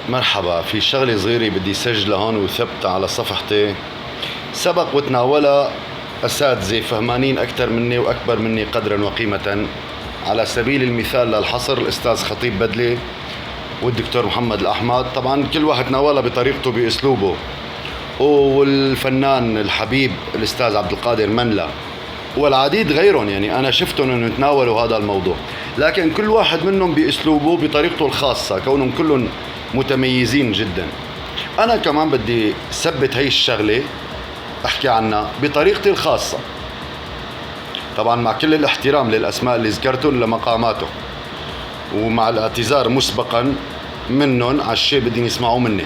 مرحبا، في شغلة صغيرة بدي سجلها هون وثبتها على صفحتي. سبق وتناولها أساتذة فهمانين أكثر مني وأكبر مني قدرا وقيمة. على سبيل المثال للحصر الأستاذ خطيب بدلي والدكتور محمد الأحمد، طبعا كل واحد تناولها بطريقته بأسلوبه، والفنان الحبيب الأستاذ عبد القادر منلا والعديد غيرهم. يعني أنا شفتهم أنه يتناولوا هذا الموضوع، لكن كل واحد منهم بأسلوبه بطريقته الخاصة، كونهم كلهم متميزين جدا. أنا كمان بدي ثبت هاي الشغلة، أحكي عنها بطريقتي الخاصة، طبعا مع كل الاحترام للأسماء اللي ذكرتهم لمقاماتهم، ومع الاعتذار مسبقا منهم على الشيء بدي يسمعوه مني.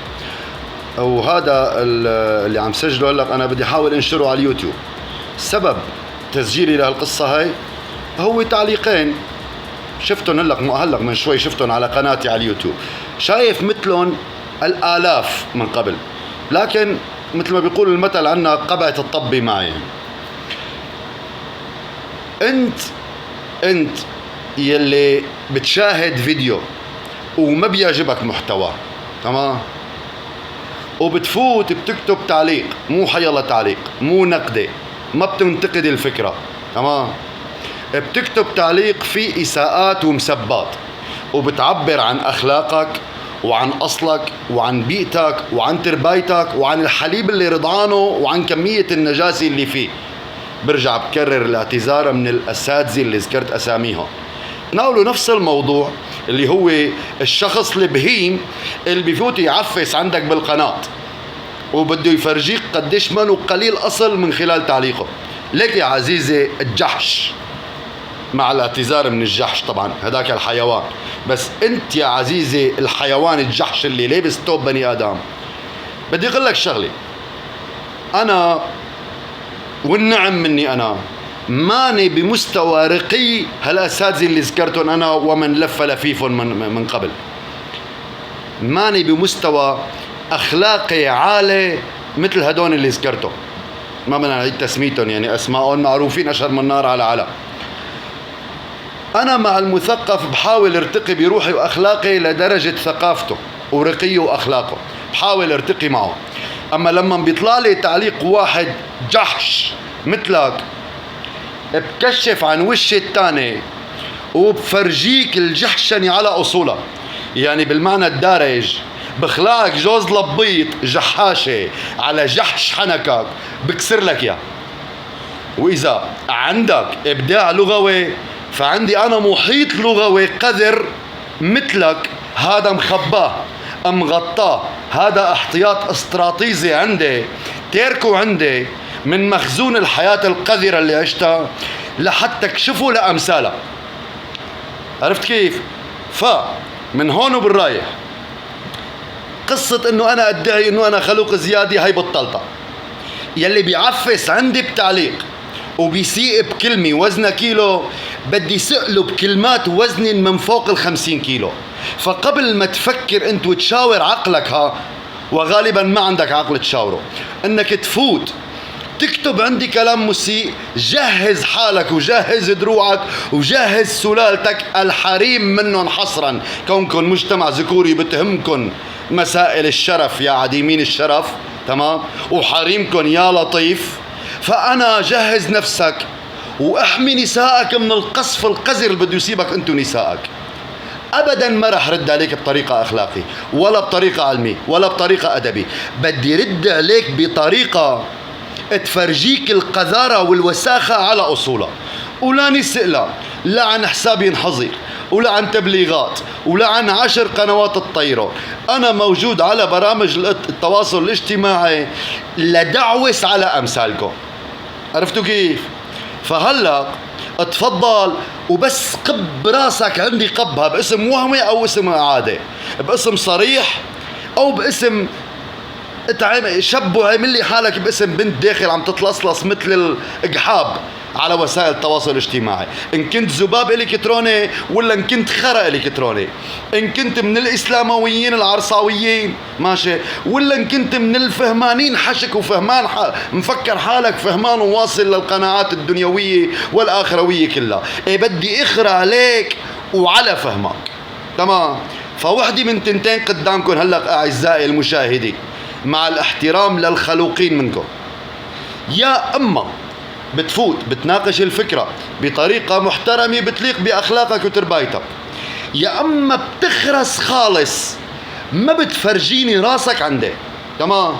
وهذا اللي عم سجله هلا أنا بدي أحاول أنشره على اليوتيوب. سبب تسجيلي لهالقصة هاي هو تعليقين شفتهم هلق من شوي، شفتهم على قناتي على اليوتيوب. شايف مثلهم الآلاف من قبل، لكن مثل ما بيقول المثل عنا قبعة الطبي معي. انت يلي بتشاهد فيديو وما بيعجبك محتوى، تمام، وبتفوت بتكتب تعليق، مو حيلا تعليق، مو نقدة، ما بتنتقد الفكرة، تمام، بتكتب تعليق فيه إساءات ومسبات، وبتعبر عن أخلاقك وعن أصلك وعن بيئتك وعن تربايتك وعن الحليب اللي رضعانه وعن كمية النجاسة اللي فيه. برجع بكرر الاعتذار من الأساتذة اللي ذكرت أساميهم. ناولوا نفس الموضوع اللي هو الشخص البهيم اللي بيفوت يعفس عندك بالقناة وبده يفرجيك قديش منه قليل أصل من خلال تعليقه. لك يا عزيزي الجحش، مع الاعتذار من الجحش طبعا، هداك الحيوان، بس انت يا عزيزي الحيوان الجحش اللي لابس توب بني آدم، بدي اقول لك شغلة. انا والنعم مني انا ماني بمستوى رقي هالاساتذة اللي ذكرتهم انا ومن لف لفيفهم من قبل. ماني بمستوى اخلاقي عالي مثل هدول اللي ذكرتهم، ما بدنا نعيد تسميتهم، يعني اسمائهم معروفين اشهر من نار على علم. أنا مع المثقف بحاول ارتقي بروحي وأخلاقي لدرجة ثقافته ورقيه وأخلاقه، بحاول ارتقي معه. أما لما بيطلع لي تعليق واحد جحش مثلك بكشف عن وش التاني وبفرجيك الجحشني على أصولها، يعني بالمعنى الدارج بخلعك جوز لبيط جحاشة على جحش حنكك، بكسر لك يا. وإذا عندك إبداع لغوي فعندي أنا محيط لغوي قذر مثلك، هذا مخباه مغطاه، هذا احتياط استراتيجي عندي تركه عندي من مخزون الحياة القذرة اللي عشتها لحتى اكشفه لأمثالها. عرفت كيف؟ فمن هون وبالرايح قصة انه انا ادعي انه انا خلوق زيادة هاي بطلتها. يلي بيعفس عندي بتعليق وبيسيء بكلمة وزنها كيلو، بدي سأله بكلمات وزن من فوق 50 كيلو. فقبل ما تفكر انت وتشاور عقلك، وغالبا ما عندك عقل تشاوره، انك تفوت تكتب عندي كلام مسيء، جهز حالك وجهز دروعك وجهز سلالتك الحريم منهم حصرا، كونكم مجتمع ذكوري بتهمكن مسائل الشرف يا عديمين الشرف، تمام، وحريمكن يا لطيف. فأنا جهز نفسك واحمي نسائك من القصف القذر اللي بده يصيبك انت ونسائك. ابدا ما رح رد عليك بطريقه اخلاقي ولا بطريقه علميه ولا بطريقه ادبي، بدي رد عليك بطريقه تفرجيك القذاره والوساخه على اصولها، ولا نسألها لا عن حساب ينحظر ولا عن تبليغات ولا عن 10 قنوات الطيران. أنا موجود على برامج التواصل الاجتماعي لدعوس على أمثالكم. عرفتوا كيف؟ فهلأ اتفضل وبس قب راسك عندي، قبها باسم وهمي أو اسم عادي، باسم صريح أو باسم شبه، عمل لي حالك باسم بنت داخل عم تتلصلص مثل الإجحاب على وسائل التواصل الاجتماعي، إن كنت ذباب إلكتروني ولا إن كنت خرا إلكتروني، إن كنت من الإسلامويين العرصاويين ماشي، ولا إن كنت من الفهمانين حشك وفهمان مفكر حالك فهمان وواصل للقناعات الدنيوية والآخروية كلها. إيه بدي إخرى عليك وعلى فهمك، تمام. فوحدي من تنتين قدامكم هلأ أعزائي المشاهدين، مع الاحترام للخلوقين منكم، يا أما بتفوت بتناقش الفكرة بطريقة محترمة بتليق بأخلاقك وتربايتك، يا أما بتخرس خالص ما بتفرجيني راسك عندي. تمام،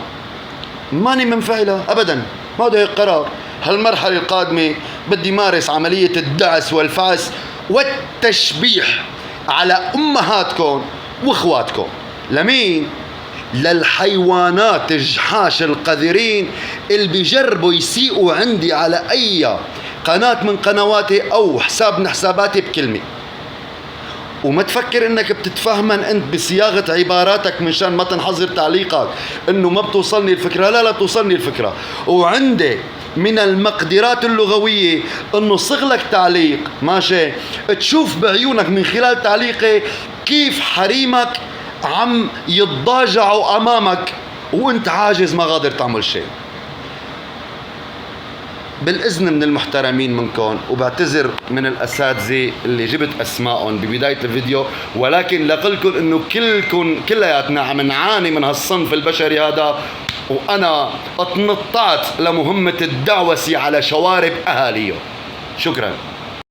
ماني منفعلة أبدا، ما هذا قرار. هالمرحلة القادمة بدي مارس عملية الدعس والفعس والتشبيح على أمهاتكم وإخواتكم. لمين؟ للحيوانات الجحاش القذرين اللي بيجربوا يسيئوا عندي على أي قناة من قنواتي أو حساب من حساباتي بكلمة. وما تفكر انك بتتفهمن انت بصياغة عباراتك من شان ما تنحظر تعليقك انه ما بتوصلني الفكرة. لا بتوصلني الفكرة، وعندي من المقدرات اللغوية انه صغلك تعليق ماشي تشوف بعيونك من خلال تعليقي كيف حريمك عم يتضاجعوا امامك وانت عاجز ما قادر تعمل شيء. بالإذن من المحترمين منكم، وبعتذر من الأساتذة اللي جبت أسمائهم ببداية الفيديو، ولكن لقلكم إنه كلكم كلياتنا عم نعاني من هالصنف البشري هذا، وأنا اتنطعت لمهمة الدعوسي على شوارب أهاليه. شكراً.